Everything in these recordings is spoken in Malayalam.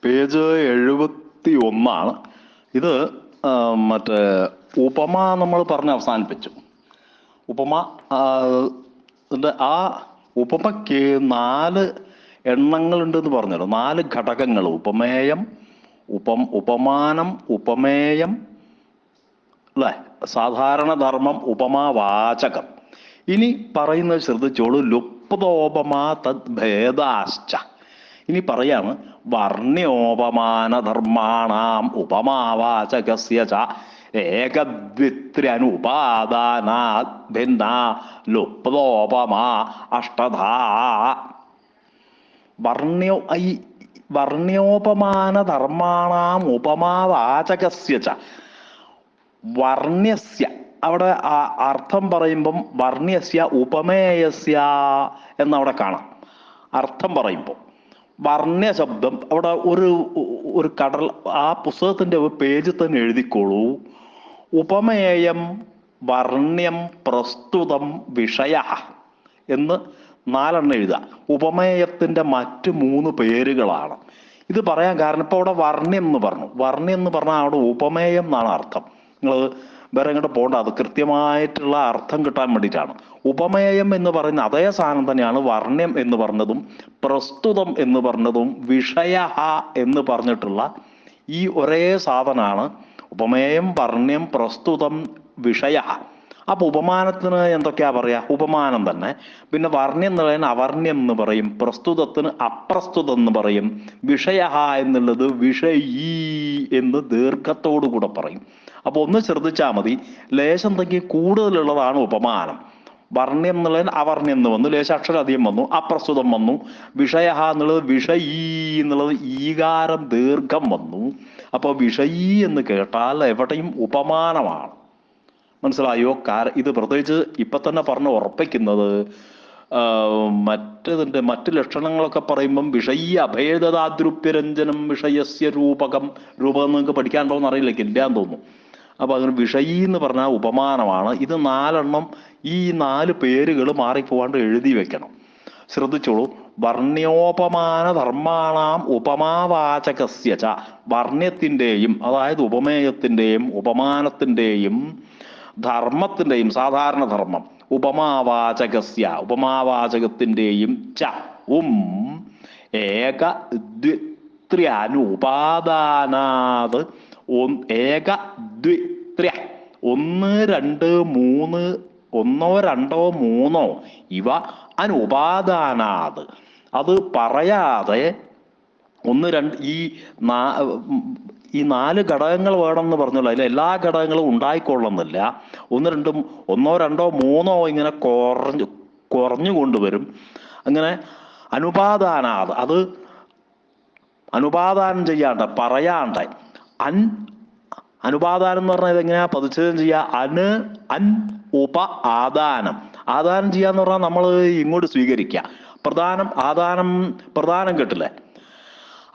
പേജ് 71. ഇത് മറ്റേ ഉപമ നമ്മൾ പറഞ്ഞ് അവസാനിപ്പിച്ചു. ഉപമ ആ ഉപമയ്ക്ക് 4 എണ്ണങ്ങളുണ്ടെന്ന് പറഞ്ഞല്ലോ. 4 ഘടകങ്ങൾ: ഉപമേയം, ഉപമാനം, ഉപമേയം, അല്ലേ, സാധാരണ ധർമ്മം, ഉപമാവാചകം. ഇനി പറയുന്നത് ശ്രദ്ധിച്ചോളൂ. ലുപ്തോപമാ തദ്ഭേദാശ്ച. ഇനി പറയാണ്, വർണ്ണ്യോപമാനധർമാണാം ഉപമാവാചകസ്യ ച ഏകദ്വിത്ര്യനുപാദാനാത് ഭിന്ന ലുപ്തോപമാ അഷ്ടധാ. വർണ്ണ്യോപമാനധർമാണാം ഉപമാവാചകസ്യ ച. വർണ്ണ്യസ്യ, അവിടെ അർത്ഥം പറയുമ്പം വർണ്ണ്യസ്യ ഉപമേയസ്യ എന്നവിടെ കാണാം. അർത്ഥം പറയുമ്പോൾ വർണ്ണ്യ ശബ്ദം അവിടെ ഒരു കടൽ ആ പുസ്തകത്തിന്റെ പേജിൽ തന്നെ എഴുതിക്കോളൂ. ഉപമേയം, വർണ്ണ്യം, പ്രസ്തുതം, വിഷയ എന്ന് 4 എണ്ണം എഴുതുക. ഉപമേയത്തിന്റെ മറ്റ് 3 പേരുകളാണ്. ഇത് പറയാൻ കാരണം ഇപ്പൊ അവിടെ വർണ്ണ്യം എന്ന് പറഞ്ഞു. വർണ്ണ്യം എന്ന് പറഞ്ഞാൽ അവിടെ ഉപമേയം എന്നാണ് അർത്ഥം. നിങ്ങൾ വേറെ എങ്ങോട്ട് പോകണ്ട, അത് കൃത്യമായിട്ടുള്ള അർത്ഥം കിട്ടാൻ വേണ്ടിയിട്ടാണ്. ഉപമേയം എന്ന് പറയുന്ന അതേ സാധനം തന്നെയാണ് വർണ്ണ്യം എന്ന് പറഞ്ഞതും പ്രസ്തുതം എന്ന് പറഞ്ഞതും വിഷയ എന്ന് പറഞ്ഞിട്ടുള്ള ഈ ഒരേ സാധനമാണ് ഉപമേയം, വർണ്ണ്യം, പ്രസ്തുതം, വിഷയ. അപ്പൊ ഉപമാനത്തിന് എന്തൊക്കെയാ പറയാ? ഉപമാനം തന്നെ. പിന്നെ വർണ്ണ്യം എന്നുള്ളതിന് അവർണ്യം എന്ന് പറയും, പ്രസ്തുതത്തിന് അപ്രസ്തുതം എന്ന് പറയും, വിഷയ എന്നുള്ളത് വിഷയീ എന്ന് ദീർഘത്തോടു കൂടെ പറയും. അപ്പൊ ഒന്ന് ശ്രദ്ധിച്ചാൽ മതി, ലേശം തങ്ങി കൂടുതലുള്ളതാണ് ഉപമാനം. വർണ്ണ്യം എന്നുള്ളതിന് അവർണ്യം എന്ന് വന്നു, ലേശം അക്ഷരം അധികം വന്നു, അപ്രസ്തുതം വന്നു. വിഷയ എന്നുള്ളത് വിഷയീ എന്നുള്ളത് ഈകാരം ദീർഘം വന്നു. അപ്പൊ വിഷയീ എന്ന് കേട്ടാൽ എവിടെയും ഉപമാനമാണ്. മനസ്സിലായോ? ഇത് പ്രത്യേകിച്ച് ഇപ്പൊ തന്നെ പറഞ്ഞ് ഉറപ്പിക്കുന്നത് മറ്റ് ലക്ഷണങ്ങളൊക്കെ പറയുമ്പം വിഷയീ അഭേദതാദ്രുപ്യരഞ്ജനം വിഷയസ്യ രൂപകം. രൂപകം നിങ്ങൾക്ക് പഠിക്കാനുണ്ടോന്ന് അറിയില്ല, ഇല്ലാന്ന് തോന്നുന്നു. അപ്പൊ അങ്ങനെ വിഷയീ എന്ന് പറഞ്ഞാൽ ഉപമാനമാണ്. ഇത് 4 എണ്ണം, ഈ 4 പേരുകൾ മാറിപ്പോവാണ്ട് എഴുതി വെക്കണം. ശ്രദ്ധിച്ചോളൂ. വർണ്ണ്യോപമാന ധർമാണാം ഉപമാവാചകസ്യ ച. വർണ്ണ്യത്തിന്റെയും അതായത് ഉപമേയത്തിന്റെയും ഉപമാനത്തിന്റെയും ധർമ്മത്തിന്റെയും സാധാരണ ധർമ്മം, ഉപമാവാചകസ്യ ഉപമാവാചകത്തിന്റെയും ച ഏക ദ്വിത്ര്യനുപാദാനാത്. ഏക ദ്വിത്ര്യ 1, 2, 3, 1, 2, 3 ഇവ അനുപാദാനാത്. അത് പറയാതെ 1, 2 ഈ 4 ഘടകങ്ങൾ വേണമെന്ന് പറഞ്ഞല്ലോ. അതിൽ എല്ലാ ഘടകങ്ങളും ഉണ്ടായിക്കൊള്ളുന്നില്ല. 1, 2, 1, 2, 3 ഇങ്ങനെ കുറഞ്ഞു കൊണ്ടുവരും. അങ്ങനെ അനുപാദാനാത്, അത് അനുപാദാനം ചെയ്യാണ്ട് പറയാണ്ട്. അനുപാദാനം എന്ന് പറഞ്ഞാൽ ഇതെങ്ങനെയാ പദച്ഛേദം ചെയ്യുക? ഉപ ആദാനം. ആദാനം ചെയ്യാന്ന് പറഞ്ഞാൽ നമ്മൾ ഇങ്ങോട്ട് സ്വീകരിക്കുക. പ്രധാനം കേട്ടില്ലേ?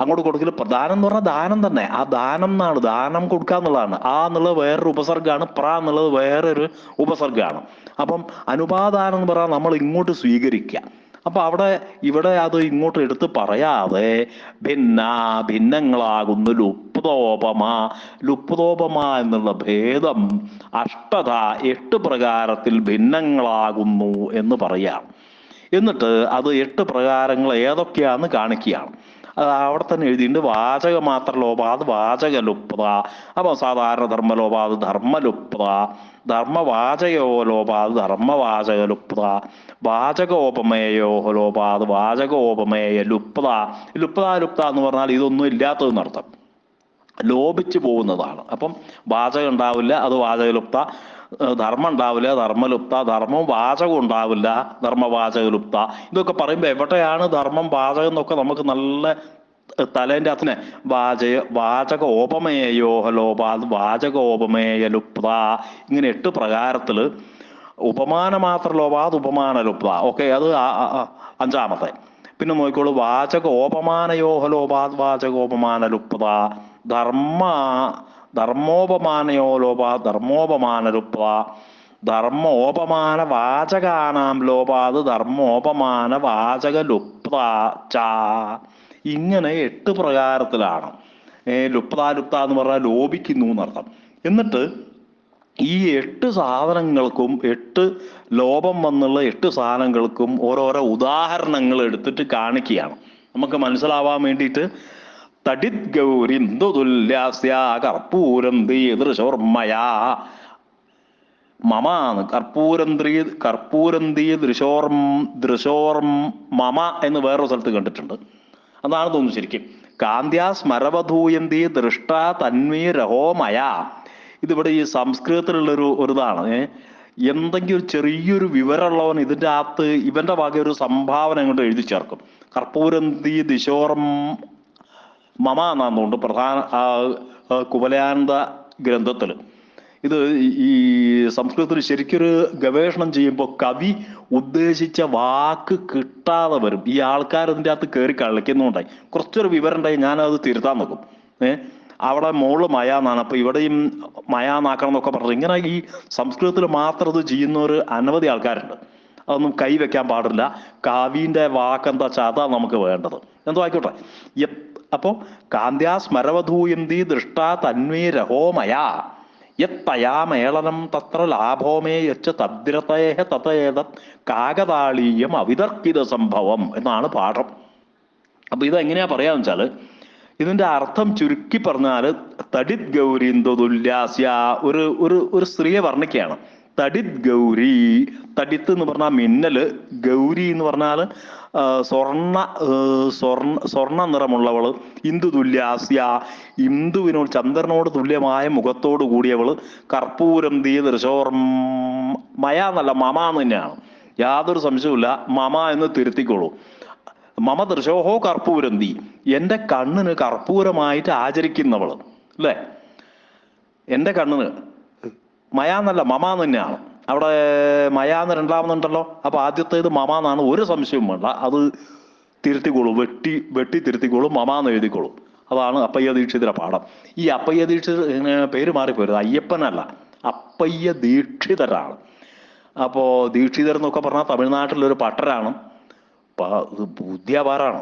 അങ്ങോട്ട് കൊടുക്കല്. പ്രധാനം എന്ന് പറഞ്ഞാൽ ദാനം തന്നെ. ആ ദാനം എന്നാണ്, ദാനം കൊടുക്കുക എന്നുള്ളതാണ്. ആ എന്നുള്ളത് വേറൊരു ഉപസർഗമാണ്, എന്നുള്ളത് വേറൊരു ഉപസർഗമാണ്. അപ്പം അനുപാദാനം എന്ന് പറഞ്ഞാൽ നമ്മൾ ഇങ്ങോട്ട് സ്വീകരിക്കുക. അപ്പൊ ഇവിടെ അത് ഇങ്ങോട്ട് എടുത്ത് പറയാതെ ഭിന്നങ്ങളാകുന്നു ലുപ്തോപമ എന്നുള്ള ഭേദം 8 പ്രകാരത്തിൽ ഭിന്നങ്ങളാകുന്നു എന്ന് പറയാം. എന്നിട്ട് അത് 8 പ്രകാരങ്ങൾ ഏതൊക്കെയാന്ന് കാണിക്കുകയാണ്. അവിടെ തന്നെ എഴുതിയിട്ടുണ്ട്. വാചക മാത്ര ലോപാത് വാചക ലുപ്ത. അപ്പൊ സാധാരണ ധർമ്മലോപാത് ധർമ്മലുപ്ത, ധർമ്മവാചകയോ ലോപാത് ധർമ്മവാചക ലുപ്ത, വാചകോപമേയോ ലോപാത് വാചകോപമേയ ലുപ്ത. ലുപ്ത എന്ന് പറഞ്ഞാൽ ഇതൊന്നും ഇല്ലാത്തതെന്നർത്ഥം, ലോപിച്ചു പോകുന്നതാണ്. അപ്പം വാചകം ഉണ്ടാവില്ല, അത് വാചകലുപ്ത. ധർമ്മം ഉണ്ടാവില്ല, ധർമ്മലുപ്ത. ധർമ്മവും വാചകം ഉണ്ടാവില്ല, ധർമ്മവാചകലുപ്ത. ഇതൊക്കെ പറയുമ്പോൾ എവിടെയാണ് ധർമ്മം വാചകം എന്നൊക്കെ നമുക്ക് നല്ല തലേൻ്റെ അകത്തിനെ വാചകോപമേയോ ലോപാത് വാചകോപമേയ ലുപ്ത. ഇങ്ങനെ 8 പ്രകാരത്തില് ഉപമാന മാത്ര ലോപാത് ഉപമാന ലുപ്ത. ഓക്കെ, അത് 5ാമത്തെ. പിന്നെ നോക്കിക്കോളൂ. വാചകോപമാനയോ ലോപാത് വാചകോപമാന ലുപ്ത. ധർമ്മോപമാനയോ ലോപാത് ധർമ്മോപമാന ലുപ്ത. ധർമ്മോപമാന വാചകാനാം ലോപാത് ധർമ്മോപമാന വാചക ലുപ്ത ച. ഇങ്ങനെ 8 പ്രകാരത്തിലാണ്. ലുപ്ത എന്ന് പറഞ്ഞാൽ ലോപിക്കുന്നു എന്നർത്ഥം. എന്നിട്ട് ഈ 8 സാധനങ്ങൾക്കും 8 ലോപം വന്നുള്ള 8 സാധനങ്ങൾക്കും ഓരോരോ ഉദാഹരണങ്ങൾ എടുത്തിട്ട് കാണിക്കുകയാണ് നമുക്ക് മനസ്സിലാവാൻ വേണ്ടിയിട്ട്. തടിത് ഗൗരിന്ദു തുല്യാസ്യ കർപ്പൂരന്തി ദൃശോർമയാ മമാന്ന്. കർപ്പൂരന്തി ദൃശോർമമ എന്ന് വേറൊരു സ്ഥലത്ത് കണ്ടിട്ടുണ്ട്. അതാണ് തോന്നുന്നു ശരിക്കും. കാന്ത്യാ സ്മരവധൂയന്തി ദൃഷ്ട തന്വീ രഹോമയ. ഇതിവിടെ ഈ സംസ്കൃതത്തിലുള്ളൊരു ഇതാണ്. എന്തെങ്കിലും ഒരു ചെറിയൊരു വിവരമുള്ളവൻ ഇതിൻ്റെ അകത്ത് ഇവന്റെ വക ഒരു സംഭാവന അങ്ങോട്ട് എഴുതി ചേർക്കും. കർപ്പൂരന്തി ദിശോർം മമ എന്നാന്നുണ്ട് പ്രധാന കുവലയാനന്ദ ഗ്രന്ഥത്തിൽ. ഇത് ഈ സംസ്കൃതത്തിൽ ശരിക്കൊരു ഗവേഷണം ചെയ്യുമ്പോൾ കവി ഉദ്ദേശിച്ച വാക്ക് കിട്ടാതെ വരും. ഈ ആൾക്കാർ ഇതിൻ്റെ അകത്ത് കയറി കളിക്കുന്നുണ്ടായി. കുറച്ചൊരു വിവരം ഉണ്ടായി ഞാനത് തിരുത്താൻ നോക്കും. അവിടെ മോള് മയ എന്നാണ്, അപ്പൊ ഇവിടെയും മയ എന്നാക്കണം എന്നൊക്കെ പറഞ്ഞു. ഇങ്ങനെ ഈ സംസ്കൃതത്തിൽ മാത്രം ഇത് ചെയ്യുന്നവർ അനവധി ആൾക്കാരുണ്ട്. അതൊന്നും കൈവെക്കാൻ പാടില്ല. കാവ്യന്റെ വാക്കെന്താ വെച്ചാൽ അതാ നമുക്ക് വേണ്ടത്. എന്തോ ആയിക്കോട്ടെ. അപ്പോ കാന്ത്യാ സ്മരവധൂയന്തി ദൃഷ്ട തന്വീ രഹോമയ യത്തയാ മേളനം തത്ര ലാഭോമേ യച്ച തദ്രതേഹ തതേതത് കാകതാളീയം അവിതർക്കിത സംഭവം എന്നാണ് പാഠം. അപ്പൊ ഇതെങ്ങനെയാ പറയാന്ന് വെച്ചാല്, ഇതിന്റെ അർത്ഥം ചുരുക്കി പറഞ്ഞാല് തടിത് ഗൗരീന്ദു തുല്യാസ്യ, ഒരു സ്ത്രീയെ വർണ്ണിക്കുകയാണ്. തടിത് ഗൗരി, തടിത്ത് എന്ന് പറഞ്ഞാൽ മിന്നല്, ഗൗരി എന്ന് പറഞ്ഞാൽ സ്വർണ്ണ നിറമുള്ളവള്, ഇന്ദു തുല്യാസ്യ ഇന്ദുവിനോട് ചന്ദ്രനോട് തുല്യമായ മുഖത്തോട് കൂടിയവള്, കർപ്പൂരം തീ ദൃശോർമയ എന്നല്ല മമ എന്ന് തന്നെയാണ്, യാതൊരു സംശയവുമില്ല. മമ എന്ന് തിരുത്തിക്കോളൂ. മമ ദൃശോഹോ കർപ്പൂരന്തി, എന്റെ കണ്ണിന് കർപ്പൂരമായിട്ട് ആചരിക്കുന്നവള് അല്ലേ. എന്റെ കണ്ണിന് മയ എന്നല്ല മമ എന്ന് തന്നെയാണ്. അവിടെ മയ എന്ന് രണ്ടാമതുണ്ടല്ലോ. അപ്പൊ ആദ്യത്തേത് മമ എന്നാണ്, ഒരു സംശയവും വേണ്ട. അത് തിരുത്തിക്കോളൂ, വെട്ടി തിരുത്തിക്കോളൂ, മമ എന്ന് എഴുതിക്കോളൂ. അതാണ് അപ്പയ്യ ദീക്ഷിതരുടെ പാഠം. ഈ അപ്പയ്യ ദീക്ഷിതർ പേര് മാറിപ്പോരുത്, അയ്യപ്പനല്ല, അപ്പയ്യ ദീക്ഷിതരാണ്. അപ്പോ ദീക്ഷിതർ എന്നൊക്കെ പറഞ്ഞാൽ തമിഴ്നാട്ടിലൊരു പട്ടരാണ്, ബുദ്ധിയാപാരാണ്.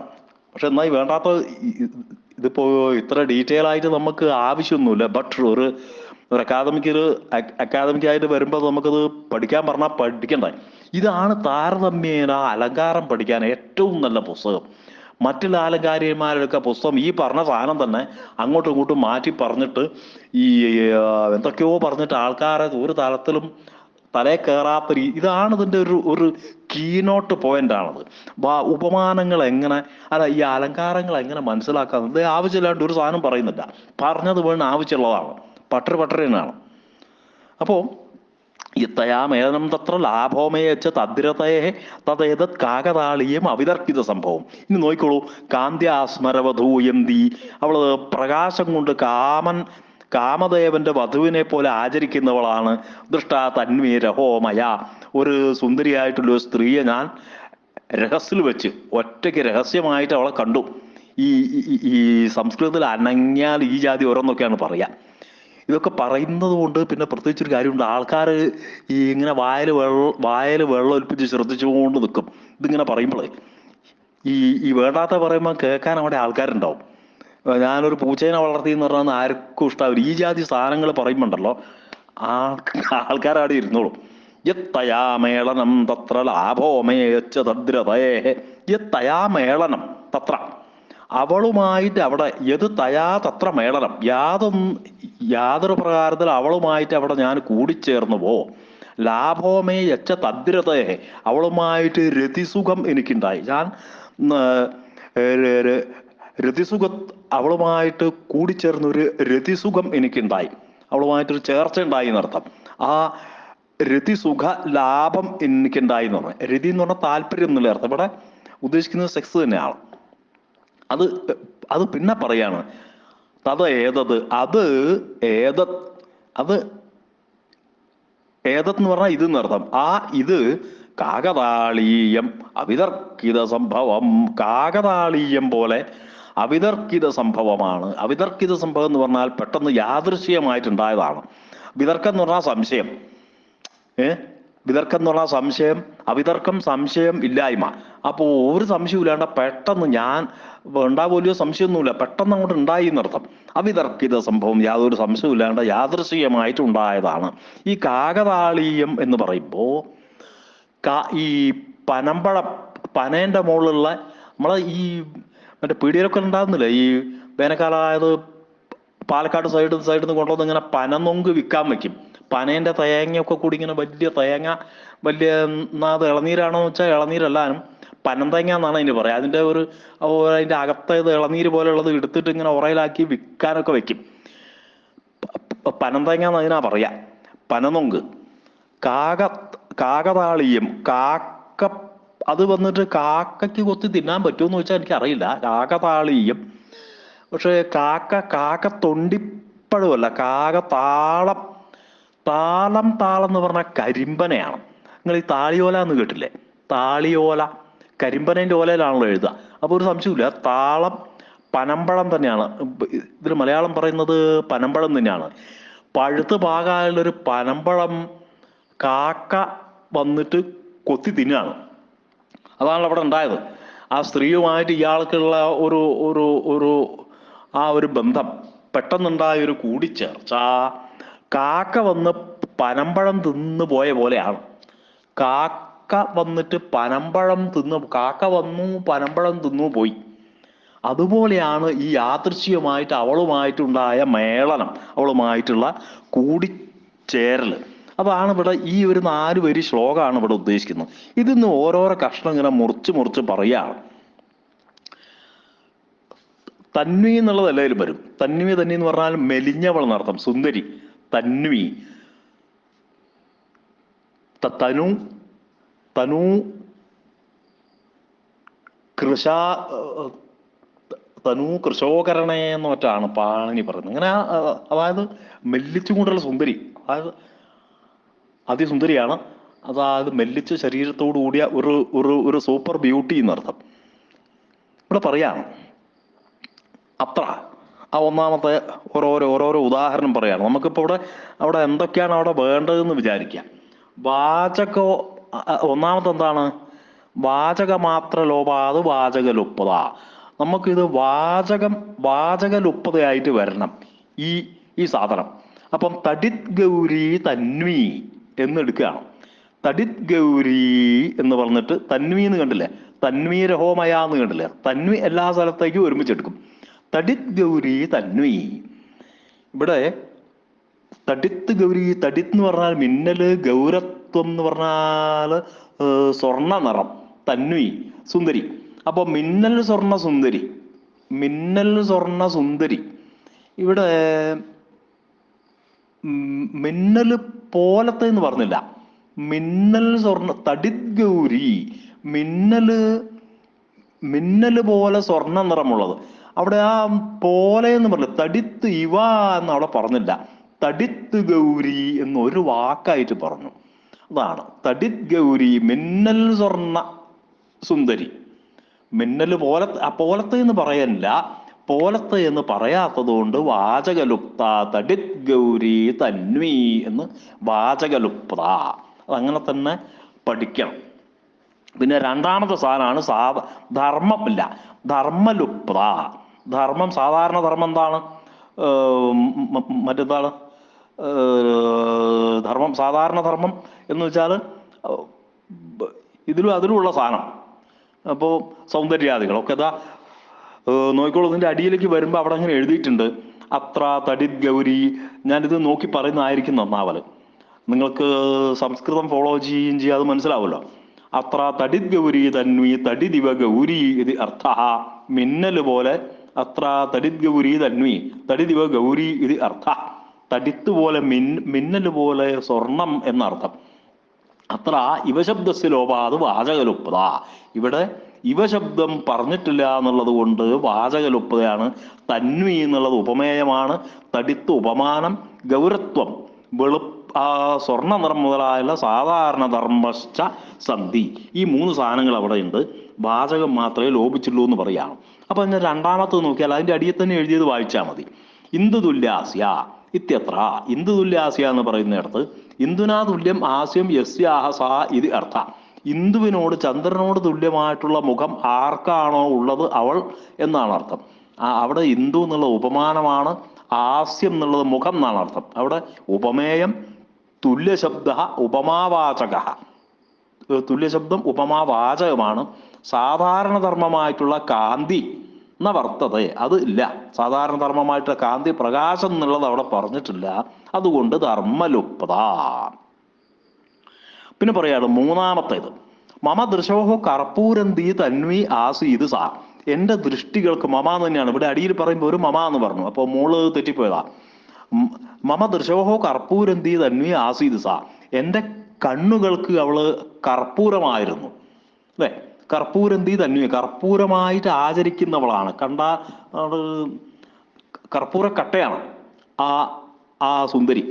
പക്ഷെ എന്നാൽ വേണ്ടാത്ത ഇതിപ്പോ ഇത്ര ഡീറ്റെയിൽ ആയിട്ട് നമുക്ക് ആവശ്യമൊന്നുമില്ല. ബട്ട് ഒരു അക്കാദമിക്കായിട്ട് വരുമ്പോൾ നമുക്കത് പഠിക്കാൻ പറഞ്ഞാൽ പഠിക്കണ്ടേ. ഇതാണ് താരതമ്യേന അലങ്കാരം പഠിക്കാൻ ഏറ്റവും നല്ല പുസ്തകം. മറ്റുള്ള ആലങ്കാരികന്മാരൊക്കെ പുസ്തകം ഈ പറഞ്ഞ സാധനം തന്നെ അങ്ങോട്ടും ഇങ്ങോട്ടും മാറ്റി പറഞ്ഞിട്ട് ഈ എന്തൊക്കെയോ പറഞ്ഞിട്ട് ആൾക്കാരെ ഒരു തലത്തിലും തലേ കയറാത്ത ഇതാണ് ഇതിൻ്റെ ഒരു കീനോട്ട് പോയിന്റ് ആണത്. ഉപമാനങ്ങൾ എങ്ങനെ ഈ അലങ്കാരങ്ങൾ എങ്ങനെ മനസ്സിലാക്കാന്നത് ആവശ്യമില്ലാണ്ട് ഒരു സാധനം പറയുന്നില്ല, പറഞ്ഞത് വേണം ആവശ്യമുള്ളതാണ്, പട്ടറിനാണ്. അപ്പോ ഇത്തയാ മേദനം തത്ര ലാഭോമയച്ച തദ്രതയെ തതേതത് കാകതാളീയം അവിതർക്കിത സംഭവം. ഇനി നോക്കിക്കോളൂ. കാന്ത്യാസ്മരവധൂയന്തി, അവള് പ്രകാശം കൊണ്ട് കാമദേവന്റെ വധുവിനെ പോലെ ആചരിക്കുന്നവളാണ്. ദൃഷ്ടാ തന്വീ രഹോമയ, ഒരു സുന്ദരിയായിട്ടുള്ള സ്ത്രീയെ ഞാൻ രഹസ്യത്തിൽ വെച്ച് ഒറ്റയ്ക്ക് രഹസ്യമായിട്ട് അവളെ കണ്ടു. ഈ സംസ്കൃതത്തിൽ അനങ്ങിയാൽ ഈ ജാതി ഓരോന്നൊക്കെയാണ് പറയാ. ഇതൊക്കെ പറയുന്നത് കൊണ്ട് പിന്നെ പ്രത്യേകിച്ചൊരു കാര്യമുണ്ട്. ആൾക്കാർ ഈ ഇങ്ങനെ വായൽ വെള്ളം ഒലിപ്പിച്ച് ശ്രദ്ധിച്ചുകൊണ്ട് നിൽക്കും. ഇതിങ്ങനെ പറയുമ്പോഴേ ഈ വേണ്ടാത്ത പറയുമ്പോൾ കേൾക്കാൻ അവിടെ ആൾക്കാരുണ്ടാവും. ഞാനൊരു പൂച്ചേനെ വളർത്തി എന്ന് പറഞ്ഞാൽ ആർക്കും ഇഷ്ടാവില്ല. ഈ ജാതി സാധനങ്ങൾ പറയുമ്പോണ്ടല്ലോ ആൾക്കാരവിടെ ഇരുന്നോളും. യത്തയാ മേളനം തത്ര ലാഭോമേച്ച തദ്രതേ, യത്തയാ മേളനം തത്ര, അവളുമായിട്ട് അവിടെ യത് തയാ തത്ര മേളനം, യാതൊരു പ്രകാരത്തിൽ അവളുമായിട്ട് അവിടെ ഞാൻ കൂടിച്ചേർന്നുവോ. ലാഭോമേ യച്ച തദ്രതേ, അവളുമായിട്ട് രതിസുഖം എനിക്കുണ്ടായി. ഞാൻ രതിസുഖ അവളുമായിട്ട് കൂടിച്ചേർന്നൊരു രതിസുഖം എനിക്കുണ്ടായി, അവളുമായിട്ടൊരു ചേർച്ച ഉണ്ടായി എന്നർത്ഥം. ആ രതിസുഖ ലാഭം എനിക്കുണ്ടായി എന്ന് പറഞ്ഞാൽ, രതി എന്ന് പറഞ്ഞാൽ താല്പര്യം എന്നുള്ള അർത്ഥം. ഇവിടെ ഉദ്ദേശിക്കുന്നത് സെക്സ് തന്നെയാണ്. അത് പിന്നെ പറയാണ്. ഏതെന്ന് പറഞ്ഞാൽ ഇത് എന്നർത്ഥം. ഇത് കാകതാളീയം അവിതർക്കിത സംഭവം, കാകതാളീയം പോലെ അവിതർക്കിത സംഭവമാണ്. അവിതർക്കിത സംഭവം എന്ന് പറഞ്ഞാൽ പെട്ടെന്ന് യാദൃശ്ചികമായിട്ടുണ്ടായതാണ്. വിതർക്കം എന്ന് പറഞ്ഞാൽ സംശയം. വിതർക്കം എന്ന് പറഞ്ഞാൽ സംശയം, അവിതർക്കം സംശയം ഇല്ലായ്മ. അപ്പോൾ ഒരു സംശയവും ഇല്ലാണ്ട് പെട്ടെന്ന് ഞാൻ ഉണ്ടാവുമല്ലോ സംശയമൊന്നുമില്ല, പെട്ടെന്ന് അങ്ങോട്ട് ഉണ്ടായി എന്നർത്ഥം. അവിതർക്കിത സംഭവം യാതൊരു സംശയവും ഇല്ലാണ്ട് യാദൃശ്ചികമായിട്ടുണ്ടായതാണ്. ഈ കാകതാളീയം എന്ന് പറയുമ്പോൾ ഈ പനമ്പഴം, പനേൻ്റെ മുകളിലുള്ള നമ്മളെ ഈ മറ്റേ പീടികയിലൊക്കെ ഉണ്ടാകുന്നില്ല, ഈ വേനൽക്കാലമായത് പാലക്കാട് സൈഡിൽ നിന്ന് കൊണ്ടുവന്ന് ഇങ്ങനെ പനനൊങ്ക് വിൽക്കാൻ വെക്കും. പനേൻ്റെ തേങ്ങയൊക്കെ കൂടി ഇങ്ങനെ വലിയ തേങ്ങ, വലിയ അത് ഇളനീരാണോ എന്ന് വെച്ചാൽ ഇളനീരല്ലാനും പനന്തേങ്ങ എന്നാണ് അതിന് പറയുക. അതിൻ്റെ അതിൻ്റെ അകത്തേത് ഇളനീര് പോലെയുള്ളത് എടുത്തിട്ട് ഇങ്ങനെ ഉറയിലാക്കി വിൽക്കാനൊക്കെ വെക്കും. പനന്തേങ്ങ എന്ന് അതിനാ പറയാ, പനനൊങ്ക്. കാകതാളീയം, കാക്ക അത് വന്നിട്ട് കാക്കയ്ക്ക് കൊത്തി തിന്നാൻ പറ്റുമെന്ന് വെച്ചാൽ എനിക്കറിയില്ല. കാകതാളീയം. പക്ഷേ കാക്കത്തൊണ്ടിപ്പഴമല്ല, കാകതാളം. താളം എന്ന് പറഞ്ഞാൽ കരിമ്പനയാണ്. നിങ്ങൾ ഈ താളിയോല എന്ന് കേട്ടില്ലേ? താളിയോല കരിമ്പനേൻ്റെ ഓലയിലാണല്ലോ എഴുതുക. അപ്പോൾ ഒരു സംശയമില്ല, താളം പനമ്പഴം തന്നെയാണ്. ഇതിൽ മലയാളം പറയുന്നത് പനമ്പഴം തന്നെയാണ്. പഴുത്ത് പാകാനുള്ളൊരു പനമ്പഴം കാക്ക വന്നിട്ട് കൊത്തി തിന്നാണ്. അതാണല്ലോ അവിടെ ഉണ്ടായത്. ആ സ്ത്രീയുമായിട്ട് ഇയാൾക്കുള്ള ഒരു ഒരു ഒരു ആ ഒരു ബന്ധം, പെട്ടെന്നുണ്ടായ ഒരു കൂടിച്ചേർച്ച കാക്ക വന്ന് പനമ്പഴം തിന്നു പോയ പോലെയാണ്. കാക്ക വന്നിട്ട് പനമ്പഴം കാക്ക വന്നു പനമ്പഴം തിന്നു പോയി. അതുപോലെയാണ് ഈ യാദൃശ്ചികമായിട്ട് അവളുമായിട്ടുണ്ടായ മേളനം, അവളുമായിട്ടുള്ള കൂടിച്ചേരൽ. അതാണ് ഇവിടെ ഈ ഒരു 4 വരി ശ്ലോകമാണ് ഇവിടെ ഉദ്ദേശിക്കുന്നത്. ഇതിന്ന് ഓരോരോ കഷ്ണം ഇങ്ങനെ മുറിച്ച് പറയുകയാണ്. തന്വി എന്നുള്ളത് എല്ലാവരും വരും. തന്വി എന്ന് പറഞ്ഞാൽ മെലിഞ്ഞവൾ എന്നർത്ഥം, സുന്ദരി. തന്വി, തനു, തനു തനു കൃശോകരണേ എന്ന് മറ്റാണ് പാണിനി പറയുന്നത്. അങ്ങനെ അതായത് മെല്ലിച്ചും കൊണ്ടുള്ള സുന്ദരി, അതായത് അതിസുന്ദരിയാണ്. അതായത് മെല്ലിച്ച ശരീരത്തോടു കൂടിയ ഒരു ഒരു ഒരു സൂപ്പർ ബ്യൂട്ടി എന്നർത്ഥം ഇവിടെ പറയാണ്. അത്ര ആ ഒന്നാമത്തെ ഓരോരോ ഉദാഹരണം പറയാണ്. നമുക്കിപ്പോൾ അവിടെ എന്തൊക്കെയാണ് അവിടെ വേണ്ടതെന്ന് വിചാരിക്കാം. വാചകോ ഒന്നാമത്തെ എന്താണ്? വാചകമാത്ര ലോപാത് വാചകലുപ്തത. നമുക്കിത് വാചകലുപ്തയായിട്ട് വരണം ഈ സാധനം. അപ്പം തടിത് ഗൗരി തന്വി എന്നെടുക്കുകയാണ്. തടിത് ഗൗരി എന്ന് പറഞ്ഞിട്ട് തന്വി എന്ന് കണ്ടില്ലേ? തന്വി രഹോമയ എന്ന് കണ്ടില്ലേ? തന്വി എല്ലാ സ്ഥലത്തേക്കും ഒരുമിച്ചെടുക്കും. തടിത് ഗൗരി തന്വി. ഇവിടെ തടിത്ത് ഗൗരി, തടിത്ത് എന്ന് പറഞ്ഞാൽ മിന്നല്, ഗൗരത്വം എന്ന് പറഞ്ഞാൽ സ്വർണ്ണ നിറം, തന്വി സുന്ദരി. അപ്പൊ മിന്നൽ സ്വർണ്ണ സുന്ദരി, മിന്നൽ സ്വർണ്ണ സുന്ദരി. ഇവിടെ മിന്നല് പോലത്തെ എന്ന് പറഞ്ഞില്ല, മിന്നൽ സ്വർണ്ണ. തടിത് ഗൗരി മിന്നല് പോലെ സ്വർണ്ണ നിറമുള്ളത്. അവിടെ ആ പോലെ എന്ന് പറഞ്ഞില്ല, തടിത്ത് ഇവ എന്ന് അവിടെ പറഞ്ഞില്ല, തടിത്ത് ഗൗരി എന്നൊരു വാക്കായിട്ട് പറഞ്ഞു. അതാണ് തടിത് ഗൗരി, മിന്നൽ സ്വർണ്ണ സുന്ദരി. മിന്നൽ പോലത്തെ എന്ന് പറയാനില്ല, പോലത്തെ എന്ന് പറയാത്തത് കൊണ്ട് വാചകലുപ്ത, തടിത് ഗൗരി തന്വി എന്ന് വാചകലുപ്ത. അതങ്ങനെ തന്നെ പഠിക്കണം. പിന്നെ രണ്ടാമത്തെ സാധനമാണ് ധർമ്മമില്ല, ധർമ്മലുപ്ത. ധർമ്മം, സാധാരണ ധർമ്മം എന്താണ്? മറ്റെന്താണ് ധർമ്മം? സാധാരണ ധർമ്മം എന്ന് വെച്ചാൽ അതിലുള്ള സാധനം. അപ്പോൾ സൗന്ദര്യാദികളൊക്കെ ഇതാ നോക്കിക്കോളൂ. ഇതിൻ്റെ അടിയിലേക്ക് വരുമ്പോൾ അവിടെ അങ്ങനെ എഴുതിയിട്ടുണ്ട്, അത്ര തടിത് ഗൗരി. ഞാനിത് നോക്കി പറയുന്നതായിരിക്കും നന്നാവല്. നിങ്ങൾക്ക് സംസ്കൃതം ഫോളോ ചെയ്യുകയും ചെയ്യാം, അത് മനസ്സിലാവുമല്ലോ. അത്ര തടിത് ഗൗരി തന്വി തടിദിവ ഗൗരി ഇത് അർത്ഥ. മിന്നല് പോലെ അത്ര തടിത് ഗൗരി തന്വി തടിദിവ ഗൗരി ഇത് അർത്ഥ. തടിത്ത് പോലെ മിന്നല് പോലെ സ്വർണം എന്നർത്ഥം. അത്ര ഇവശബ്ദസ്യ ലോപാത് വാചകലുപ്തത. ഇവിടെ ഇവശബ്ദം പറഞ്ഞിട്ടില്ല എന്നുള്ളത് കൊണ്ട് വാചകലുപ്തയാണ്. തന്വി എന്നുള്ളത് ഉപമേയമാണ്, തടിത്ത് ഉപമാനം, ഗൗരത്വം സ്വർണ്ണ നിറം മുതലായുള്ള സാധാരണ ധർമ്മശ്ച സന്ധി. ഈ 3 സാധനങ്ങൾ അവിടെ ഉണ്ട്. വാചകം മാത്രമേ ലോപിച്ചുള്ളൂ എന്ന് പറയാം. അപ്പൊ അതിന്റെ രണ്ടാമത്തെ നോക്കിയാൽ അതിന്റെ അടിയിൽ തന്നെ എഴുതിയത് വായിച്ചാൽ മതി. ഇന്ദുതുല്യാസ്യ. ഇത്യത്ര ഇന്ദുതുല്യാസ്യ എന്ന് പറയുന്നിടത്ത് ഇന്ദുനാ തുല്യം ആസ്യം യസ്യാഹ സാ ഇത് അർത്ഥ. ഇന്ദുവിനോട് ചന്ദ്രനോട് തുല്യമായിട്ടുള്ള മുഖം ആർക്കാണോ ഉള്ളത് അവൾ എന്നാണ് അർത്ഥം. അവിടെ ഇന്ദു എന്നുള്ള ഉപമാനമാണ്, ആസ്യം എന്നുള്ളത് മുഖം എന്നാണ് അർത്ഥം. അവിടെ ഉപമേയം തുല്യശബ്ദ ഉപമാവാചക, തുല്യശബ്ദം ഉപമാവാചകമാണ്. സാധാരണ ധർമ്മമായിട്ടുള്ള കാന്തി എന്ന വർത്തത അത് ഇല്ല. സാധാരണ ധർമ്മമായിട്ടുള്ള കാന്തി പ്രകാശം എന്നുള്ളത് അവിടെ പറഞ്ഞിട്ടില്ല. അതുകൊണ്ട് ധർമ്മലുപ്ത. പിന്നെ പറയാണ് മൂന്നാമത്തേത്, മമ ദൃശോഹോ കർപ്പൂരന്തി തന്വി ആസീത് സാ. എന്റെ ദൃഷ്ടികൾക്ക് മമ തന്നെയാണ് ഇവിടെ അടിയിൽ പറയുമ്പോൾ ഒരു മമ എന്ന് പറഞ്ഞു, അപ്പോൾ മോള് തെറ്റിപ്പോയതാ. മമ ദൃശോഹോ കർപ്പൂരന്തി തന്വി ആസീത് സാ. എന്റെ കണ്ണുകൾക്ക് അവള് കർപ്പൂരമായിരുന്നു, അല്ലെ? കർപ്പൂരന്തി തന്വി, കർപ്പൂരമായിട്ട് ആചരിക്കുന്നവളാണ്. കർപ്പൂരക്കട്ടയാണ് ആ സുന്ദരി.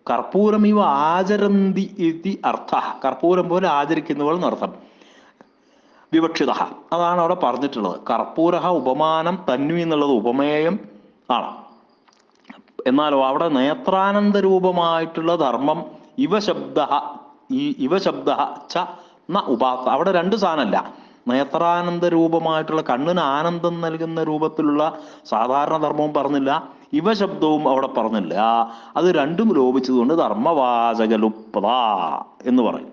കർപ്പൂരം ഇവ ആചരന്തി ഇതി അർത്ഥ. കർപ്പൂരം പോലെ ആചരിക്കുന്നവൾ എന്നർത്ഥം. വിവക്ഷിത അതാണ് അവിടെ പറഞ്ഞിട്ടുള്ളത്. കർപ്പൂര ഉപമാനം, തന്വി എന്നുള്ളത് ഉപമേയം ആണ്. എന്നാലോ അവിടെ നേത്രാനന്ദ രൂപമായിട്ടുള്ള ധർമ്മം ഇവ ശബ്ദ ച ന ഉപാസ. അവിടെ രണ്ട് സാധനമല്ല. നേത്രാനന്ദ രൂപമായിട്ടുള്ള കണ്ണിന് ആനന്ദം നൽകുന്ന രൂപത്തിലുള്ള സാധാരണ ധർമ്മവും പറഞ്ഞില്ല, ഇവ ശബ്ദവും അവിടെ പറഞ്ഞില്ല. അത് രണ്ടും ലോപിച്ചതുകൊണ്ട് ധർമ്മവാചകലുപ്ത എന്ന് പറയും.